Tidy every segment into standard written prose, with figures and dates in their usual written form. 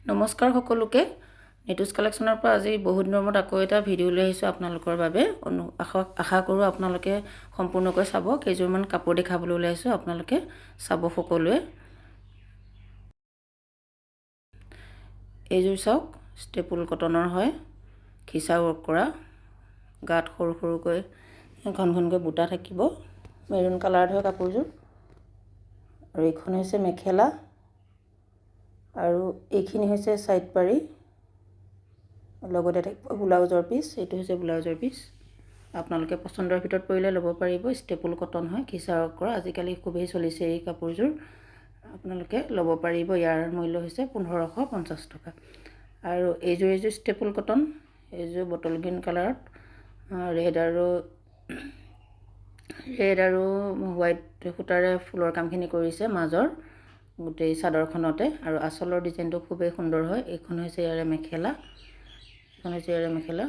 নমস্কাৰ সকলোকে নিতুজ কালেকশ্যনৰ পৰা আজি বহুত দিনৰ মূৰত আকৌ এটা ভিডিঅ' লৈ আহিছোঁ আপোনালোকৰ বাবে আশা কৰোঁ আপোনালোকে সম্পূৰ্ণকৈ চাব কেইযোৰমান কাপোৰ দেখাবলৈ ওলাইছোঁ আপোনালোকে চাব সকলোৱে এইযোৰ চাওক ষ্টেপুল কটনৰ হয় খিচা ৱৰ্ক কৰা গাত সৰু সৰুকৈ ঘন ঘনকৈ বুটা থাকিব মেৰুন কালাৰত হয় কাপোৰযোৰ আৰু এইখন হৈছে মেখেলা আৰু এইখিনি হৈছে সাইড পাৰি লগতে থাকিব ব্লাউজৰ পিস এইটো হৈছে ব্লাউজৰ পিস আপোনালোকে পছন্দৰ ভিতৰত পৰিলে ল'ব পাৰিব ষ্টেপুল কটন হয় খিচা ৱৰ্ক কৰা আজিকালি খুবেই চলিছে এই কাপোৰযোৰ আপোনালোকে ল'ব পাৰিব ইয়াৰ মূল্য হৈছে 1550 টকা আৰু এইযোৰ ষ্টেপুল কটন এইযোৰ বটল গ্ৰীণ কালাৰত ৰেড আৰু হোৱাইট সূতাৰে ফুলৰ কামখিনি কৰিছে মাজৰ গোটেই চাদৰখনতে আৰু আঁচলৰ ডিজাইনটো খুবেই সুন্দৰ হয় এইখন হৈছে ইয়াৰে মেখেলা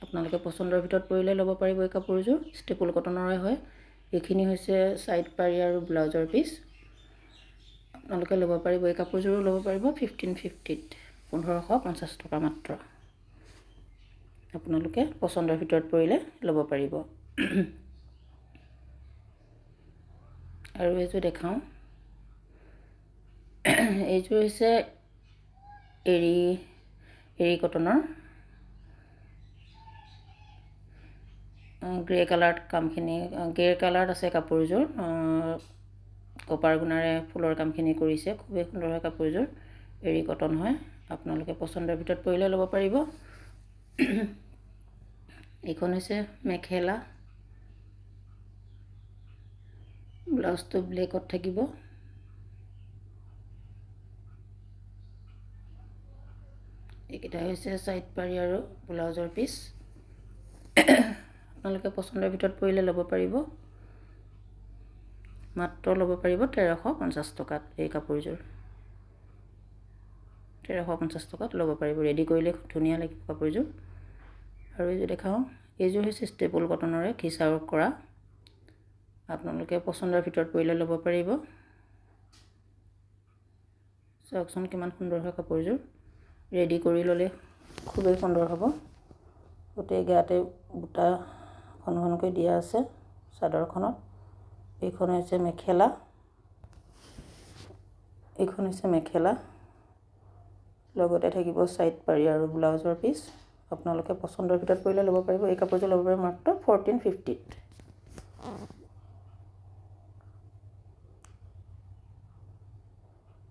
আপোনালোকে পছন্দৰ ভিতৰত পৰিলে ল'ব পাৰিব এই কাপোৰযোৰ ষ্টেপুল কটনৰে হয় এইখিনি হৈছে সাইড পাৰি আৰু ব্লাউজৰ পিস আপোনালোকে ল'ব পাৰিব এই কাপোৰযোৰো ল'ব পাৰিব 1550 1550 টকা মাত্ৰ আপোনালোকে পছন্দৰ ভিতৰত পৰিলে ল'ব পাৰিব আৰু এইযোৰ দেখাওঁ এইযোৰ হৈছে এৰি কটনৰ গ্ৰে কালাৰত কামখিনি গ্ৰে কালাৰত আছে কাপোৰযোৰ কপাৰ গুণাৰে ফুলৰ কামখিনি কৰিছে খুবেই সুন্দৰ হয় কাপোৰযোৰ এৰি কটন হয় আপোনালোকে পছন্দৰ ভিতৰত পৰিলে ল'ব পাৰিব এইখন হৈছে মেখেলা ব্লাউজটো ব্লেকত থাকিব এইকেইটা হৈছে সাইড পাৰি আৰু ব্লাউজৰ পিস আপোনালোকে পছন্দৰ ভিতৰত পৰিলে ল'ব পাৰিব মাত্ৰ ল'ব পাৰিব 1350 টকাত এই কাপোৰযোৰ 1350 টকাত ল'ব পাৰিব ৰেডি কৰিলে ধুনীয়া লাগিব কাপোৰযোৰ আৰু এইযোৰ দেখাওঁ এইযোৰ হৈছে ষ্টেপুল কটনৰে খিচা ৱৰ্ক কৰা আপোনালোকে পছন্দৰ ভিতৰত পৰিলে ল'ব পাৰিব চাওকচোন কিমান সুন্দৰ হয় কাপোৰযোৰ ৰেডি কৰি ল'লে খুবেই সুন্দৰ হ'ব গোটেই গাতে বুটা ঘন ঘনকৈ দিয়া আছে চাদৰখনত এইখন হৈছে মেখেলা লগতে থাকিব সাইড পাৰি আৰু ব্লাউজৰ পিস আপোনালোকে পছন্দৰ ভিতৰত পৰিলে ল'ব পাৰিব এই কাপোৰযোৰ ল'ব পাৰিব মাত্ৰ 1450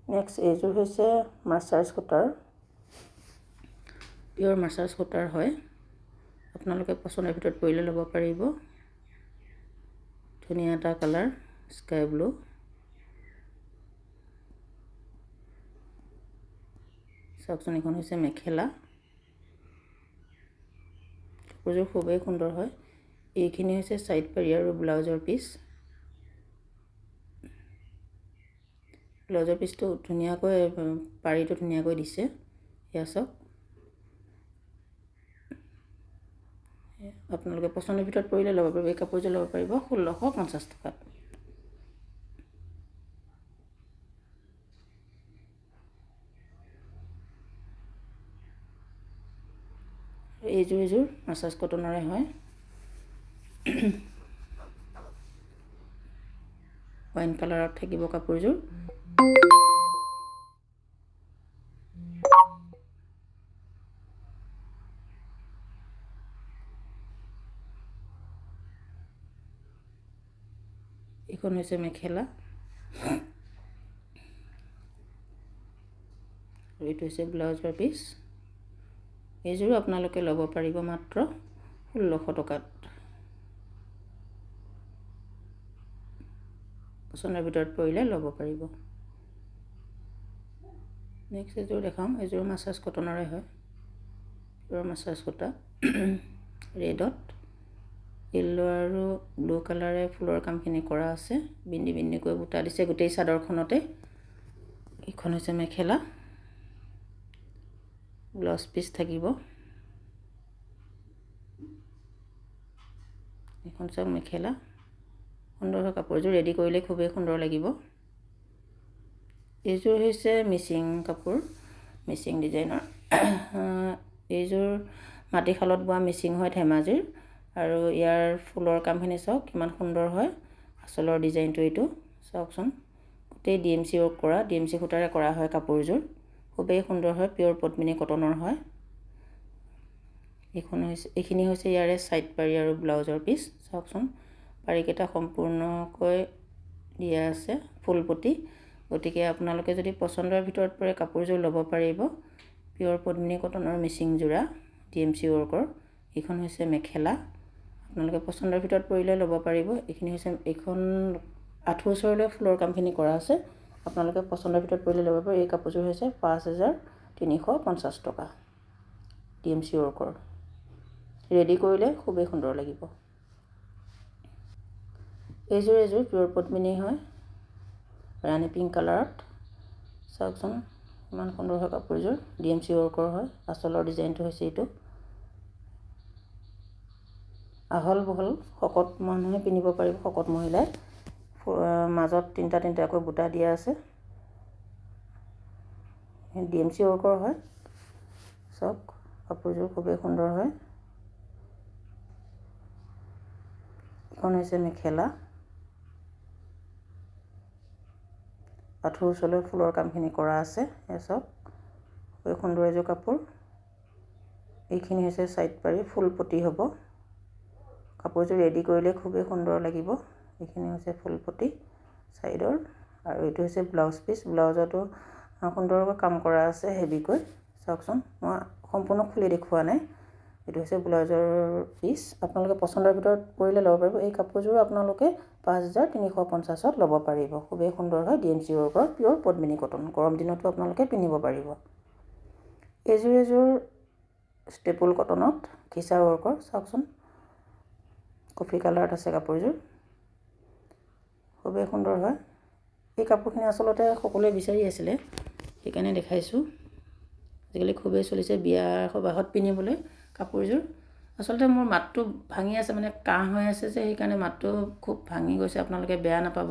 নেক্সট এইযোৰ হৈছে মাৰ্চাৰ্ছ সূতাৰ পিয়ৰ মাৰ্চাৰ্ছ সূতাৰ হয় আপোনালোকে পছন্দৰ ভিতৰত পৰিলে ল'ব পাৰিব ধুনীয়া এটা কালাৰ স্কাই ব্লু চাওকচোন এইখন হৈছে মেখেলা কাপোৰযোৰ খুবেই সুন্দৰ হয় এইখিনি হৈছে সাইড পাৰি আৰু ব্লাউজৰ পিস ব্লাউজৰ পিসটো ধুনীয়াকৈ পাৰিটো ধুনীয়াকৈ দিছে এয়া চাওক আপোনালোকে পছন্দৰ ভিতৰত পৰিলে ল'ব পাৰিব এই কাপোৰযোৰ ল'ব পাৰিব 1650 টকাত এইযোৰ মাৰ্চাৰ্ছ কটনৰে হয় ওয়াইন কালাৰত থাকিব কাপোৰযোৰ এইখন হৈছে মেখেলা আৰু এইটো হৈছে ব্লাউজৰ পিস এইযোৰো আপোনালোকে ল'ব পাৰিব মাত্ৰ 1600 টকাত পছন্দৰ ভিতৰত পৰিলে ল'ব পাৰিব নেক্সট এইযোৰ দেখাম এইযোৰ মাৰ্চাৰ্ছ কটনৰে হয় পিয়ৰ মাৰ্চাৰ্ছ সূতা ৰেডত ইয়েলো আৰু ব্লু কালাৰে ফুলৰ কামখিনি কৰা আছে বিন্দি বিন্দিকৈ বুটা দিছে গোটেই চাদৰখনতে এইখন হৈছে মেখেলা ব্লাউজ পিস থাকিব এইখন চাওক মেখেলা সুন্দৰ কাপোৰযোৰ ৰেডি কৰিলে খুবেই সুন্দৰ লাগিব এইযোৰ হৈছে মিচিং কাপোৰ মিচিং ডিজাইনৰ। এইযোৰ মাটিশালত বোৱা মিচিং হয় ধেমাজিৰ। আৰু ইয়াৰ ফুলৰ কামখিনি চাওক কিমান সুন্দৰ হয়। আঁচলৰ ডিজাইনটো এইটো চাওকচোন, গোটেই DMC ৱৰ্ক কৰা, DMC সূতাৰে কৰা হয় কাপোৰযোৰ। খুবেই সুন্দৰ হয়, পিয়ৰ পদ্মিনী কটনৰ হয়। এইখিনি হৈছে ইয়াৰে ছাইড পাৰি আৰু ব্লাউজৰ পিচ। চাওকচোন পাৰিকেইটা সম্পূৰ্ণকৈ দিয়া আছে ফুলপটি। গতিকে আপোনালোকে যদি পচন্দৰ ভিতৰত পৰে কাপোৰযোৰ ল'ব পাৰিব। পিয়ৰ পদ্মিনী কটনৰ মিচিং যোৰা DMC ৱৰ্কৰ। এইখন হৈছে মেখেলা, আপোনালোকে পচন্দৰ ভিতৰত পৰিলে ল'ব পাৰিব। এইখিনি হৈছে, এইখন আঁঠুৰ ওচৰলৈ ফুলৰ কামখিনি কৰা আছে, আপোনালোকে পচন্দৰ ভিতৰত পৰিলে ল'ব পাৰিব। এই কাপোৰযোৰ হৈছে 5,350 টকা DMC ৱৰ্কৰ। ৰেডি কৰিলে খুবেই সুন্দৰ লাগিব। এইযোৰ পিয়ৰ পদ্মিনী হয়, ৰাণী পিংক কালাৰত। চাওকচোন ইমান সুন্দৰ হয় কাপোৰযোৰ, DMC ৱৰ্কৰ হয়। আঁচলৰ ডিজাইনটো হৈছে এইটো। আহল বহল শকত মানুহে পিন্ধিব পাৰিব, শকত মহিলাই। মাজত তিনিটাকৈ বুটা দিয়া আছে, DMC ৱৰ্কৰ হয়। চাওক কাপোৰযোৰ খুবেই সুন্দৰ হয়। এখন হৈছে মেখেলা, আঁঠুৰ ওচৰলৈ ফুলৰ কামখিনি কৰা আছে। এয়া চাওক খুবেই সুন্দৰ এযোৰ কাপোৰ। এইখিনি হৈছে ছাইড পাৰি, ফুলপটি হ'ব। কাপোৰযোৰ ৰেডি কৰিলে খুবেই সুন্দৰ লাগিব। এইখিনি হৈছে ফুলপটি ছাইডৰ, আৰু এইটো হৈছে ব্লাউজ পিচ। ব্লাউজতো সুন্দৰকৈ কাম কৰা আছে হেভিকৈ। চাওকচোন মই সম্পূৰ্ণ খুলি দেখুওৱা নাই। এইটো হৈছে ব্লাউজৰ পিচ। আপোনালোকে পচন্দৰ ভিতৰত পৰিলে ল'ব পাৰিব। এই কাপোৰযোৰ আপোনালোকে 5,350ত ল'ব পাৰিব। খুবেই সুন্দৰ হয়, DMC ৱৰ্কৰ পিয়ৰ পদ্মিনী কটন। গৰম দিনতো আপোনালোকে পিন্ধিব পাৰিব। এইযোৰ ষ্টেপুল কটনত ঘিচা ৱৰ্কৰ। চাওকচোন কফি কালাৰত আছে কাপোৰযোৰ, খুবেই সুন্দৰ হয়। এই কাপোৰখিনি আচলতে সকলোৱে বিচাৰি আছিলে, সেইকাৰণে দেখাইছোঁ। আজিকালি খুবেই চলিছে বিয়া সবাহত পিন্ধিবলৈ কাপোৰযোৰ। আচলতে মোৰ মাতটো ভাঙি আছে, মানে কাহ হৈ আছে যে, সেইকাৰণে মাতটো খুব ভাঙি গৈছে। আপোনালোকে বেয়া নাপাব,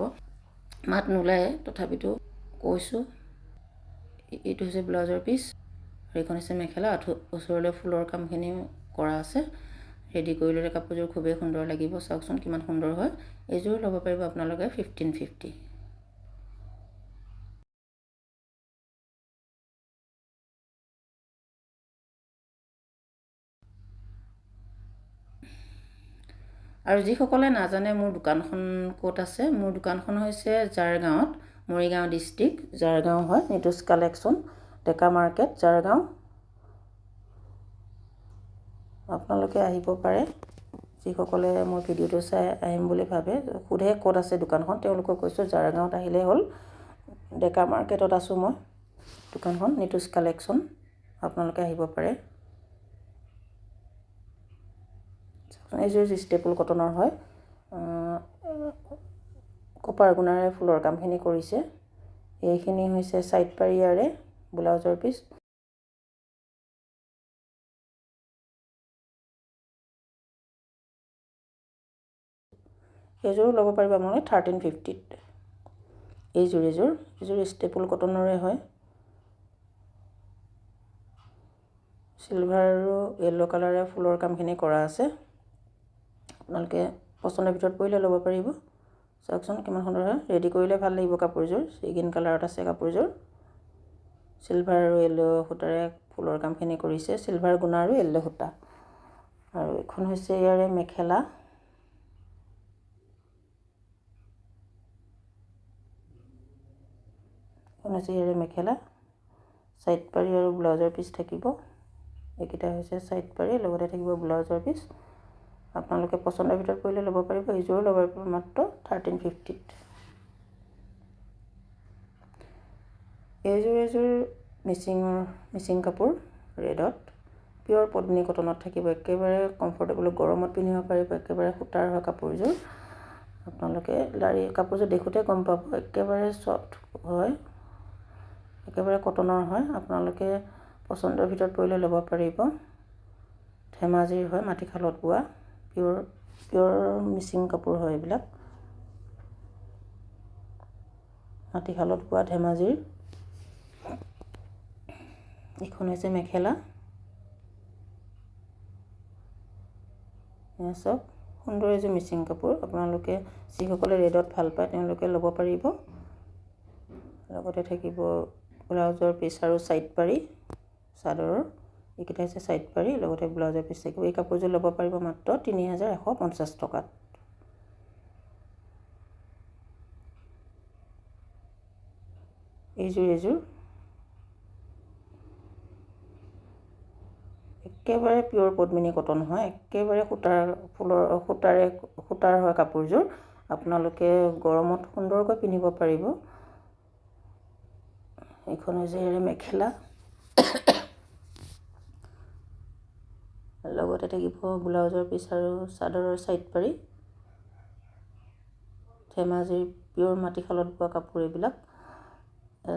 মাত নোলায় তথাপিতো কৈছোঁ। এইটো হৈছে ব্লাউজৰ পিচ, আৰু এইখন হৈছে মেখেলা। আঁঠুৰ ওচৰলৈ ফুলৰ কামখিনি কৰা আছে। ৰেডি কৰি ল'লে কাপোৰযোৰ খুবেই সুন্দৰ লাগিব। চাওকচোন কিমান সুন্দৰ হয়। এইযোৰ ল'ব পাৰিব আপোনালোকে 1550। আৰু যিসকলে নাজানে মোৰ দোকানখন ক'ত আছে, মোৰ দোকানখন হৈছে জাৰগাঁৱত, মৰিগাঁও ডিষ্ট্ৰিক্ট, জাৰগাঁও হয়। নিতুজ কালেকশ্যন, ডেকা মাৰ্কেট, জাৰগাঁও। আপোনালোকে আহিব পাৰে। যিসকলে মোৰ ভিডিঅ'টো চাই আহিম বুলি ভাবে, সোধে ক'ত আছে দোকানখন, তেওঁলোকক কৈছোঁ জাৰগাঁৱত আহিলে হ'ল। ডেকা মাৰ্কেটত আছোঁ মই। দোকানখন নিতুজ কালেকশ্যন, আপোনালোকে আহিব পাৰে। এইযোৰ ষ্টেপুল কটনৰ হয়, কপাৰ গুণাৰে ফুলৰ কামখিনি কৰিছে। এইখিনি হৈছে ছাইড পাৰিয়াৰে ব্লাউজৰ পিচ। এইযোৰো ল'ব পাৰিব আপোনালোকে 1350ত। এইযোৰ ষ্টেপুল কটনৰে হয়। চিলভাৰ আৰু য়েল্ল' কালাৰে ফুলৰ কামখিনি কৰা আছে। আপোনালোকে পচন্দৰ ভিতৰত পৰিলে ল'ব পাৰিব। চাওকচোন কিমান সুন্দৰ হয়। ৰেডি কৰিলে ভাল লাগিব কাপোৰযোৰ। চিগিন কালাৰত আছে কাপোৰযোৰ। চিলভাৰ আৰু য়েল্ল' সূতাৰে ফুলৰ কামখিনি কৰিছে, চিলভাৰ গুণা আৰু য়েল্ল' সূতা। আৰু এইখন হৈছে ইয়াৰে মেখেলা। এইখন হৈছে ইয়াৰে মেখেলা। ছাইড পাৰি আৰু ব্লাউজৰ পিচ থাকিব। এইকেইটা হৈছে ছাইড পাৰি, লগতে থাকিব ব্লাউজৰ পিচ। আপোনালোকে পচন্দৰ ভিতৰত পৰিলে ল'ব পাৰিব। এইযোৰো ল'ব পাৰিব মাত্ৰ 1350ত। এইযোৰ মিচিং কাপোৰ ৰেডত, পিয়ৰ পদ্মিনী কটনত থাকিব। একেবাৰে কমফৰ্টেবল, গৰমত পিন্ধিব পাৰিব। একেবাৰে সূতাৰ হয় কাপোৰযোৰ। আপোনালোকে কাপোৰযোৰ দেখোঁতে গম পাব, একেবাৰে ছফ্ট হয়, একেবাৰে কটনৰ হয়। আপোনালোকে পচন্দৰ ভিতৰত পৰিলে ল'ব পাৰিব। ধেমাজিৰ হয়, মাটিশালত বোৱা পিয়ৰ মিচিং কাপোৰ হয় এইবিলাক। মাটিশালত বোৱা ধেমাজিৰ। এইখন হৈছে মেখেলা। চাওক সুন্দৰ এযোৰ মিচিং কাপোৰ। আপোনালোকে যিসকলে ৰেডত ভাল পায় তেওঁলোকে ল'ব পাৰিব। লগতে থাকিব ব্লাউজৰ পিচ আৰু ছাইড পাৰি চাদৰৰ। এইকেইটা হৈছে ছাইড পাৰি, লগতে ব্লাউজৰ পিচ থাকিব। এই কাপোৰযোৰ ল'ব পাৰিব মাত্ৰ ৩,১৫০ টকাত। এইযোৰ একেবাৰে পিয়ৰ পদ্মিনী কটন হয়, একেবাৰে সূতাৰ হয় কাপোৰযোৰ। আপোনালোকে গৰমত সুন্দৰকৈ পিন্ধিব পাৰিব। এইখন হৈছে ইয়াৰে মেখেলা। লগতে থাকিব ব্লাউজৰ পিচ আৰু চাদৰৰ ছাইড পাৰি। ধেমাজিৰ পিয়ৰ মাটিশালত বোৱা কাপোৰ এইবিলাক।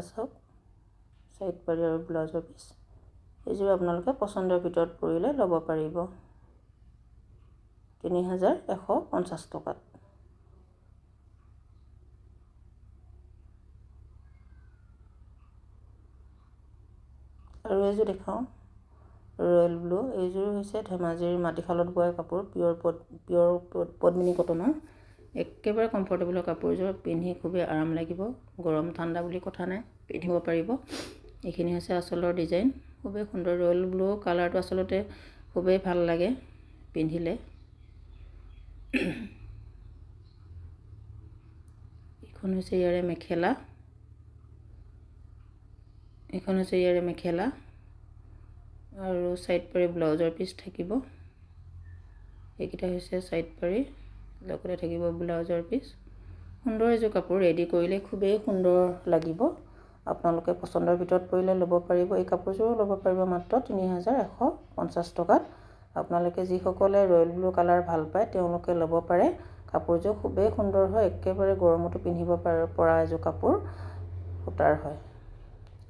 চাওক ছাইড পাৰি আৰু ব্লাউজৰ পিচ। এইযোৰ আপোনালোকে পচন্দৰ ভিতৰত পৰিলে ল'ব পাৰিব ৩,১৫০ টকাত। আৰু এইযোৰ দেখাওঁ, ৰয়েল ব্লু। এইযোৰ হৈছে ধেমাজিৰ মাটিশালত বোৱা কাপোৰ, পিয়ৰ পদ্মিনী কটনৰ। একেবাৰে কমফৰ্টেবল কাপোৰযোৰ, পিন্ধি খুবেই আৰাম লাগিব। গৰম ঠাণ্ডা বুলি কথা নাই, পিন্ধিব পাৰিব। এইখিনি হৈছে আঁচলৰ ডিজাইন, খুবেই সুন্দৰ। ৰয়েল ব্লু কালাৰটো আচলতে খুবেই ভাল লাগে পিন্ধিলে। এইখন হৈছে ইয়াৰে মেখেলা। আৰু ছাইড পাৰি ব্লাউজৰ পিচ থাকিব। এইকেইটা হৈছে ছাইড পাৰি, লগতে থাকিব ব্লাউজৰ পিচ। সুন্দৰ এযোৰ কাপোৰ, ৰেডি কৰিলে খুবেই সুন্দৰ লাগিব। আপোনালোকে পচন্দৰ ভিতৰত পৰিলে ল'ব পাৰিব। এই কাপোৰযোৰো ল'ব পাৰিব মাত্ৰ ৩,১৫০ টকাত। আপোনালোকে যিসকলে ৰয়েল ব্লু কালাৰ ভাল পায় তেওঁলোকে ল'ব পাৰে। কাপোৰযোৰ খুবেই সুন্দৰ হয়, একেবাৰে গৰমতো পিন্ধিব পৰা এযোৰ কাপোৰ, সূতাৰ হয়।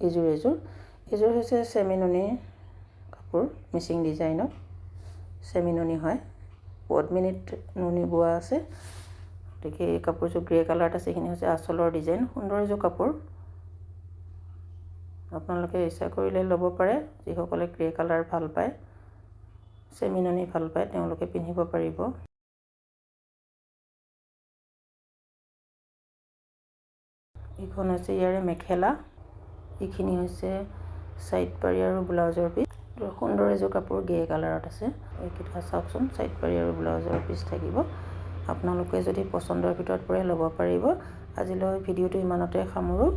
এইযোৰ হৈছে চেমিননিৰ কাপোৰ, মিচিং ডিজাইনত চেমিননি হয়, পদ্মিনীত নুনি বোৱা আছে। গতিকে এই কাপোৰযোৰ গ্ৰে কালাৰত আছে। এইখিনি হৈছে আঁচলৰ ডিজাইন, সুন্দৰ এযোৰ কাপোৰ। আপোনালোকে ইচ্ছা কৰিলে ল'ব পাৰে। যিসকলে গ্ৰে কালাৰ ভাল পায়, চেমিননি ভাল পায় তেওঁলোকে পিন্ধিব পাৰিব। এইখন হৈছে ইয়াৰে মেখেলা। এইখিনি হৈছে ছাইড পাৰি আৰু ব্লাউজৰ পিচ। সুন্দৰ এযোৰ কাপোৰ, গ্ৰে কালাৰত আছে। এইকেইটা চাওকচোন, ছাইড পাৰি আৰু ব্লাউজৰ পিচ থাকিব। আপোনালোকে যদি পচন্দৰ ভিতৰত পৰে ল'ব পাৰিব। আজিলৈ ভিডিঅ'টো ইমানতে সামৰোঁ।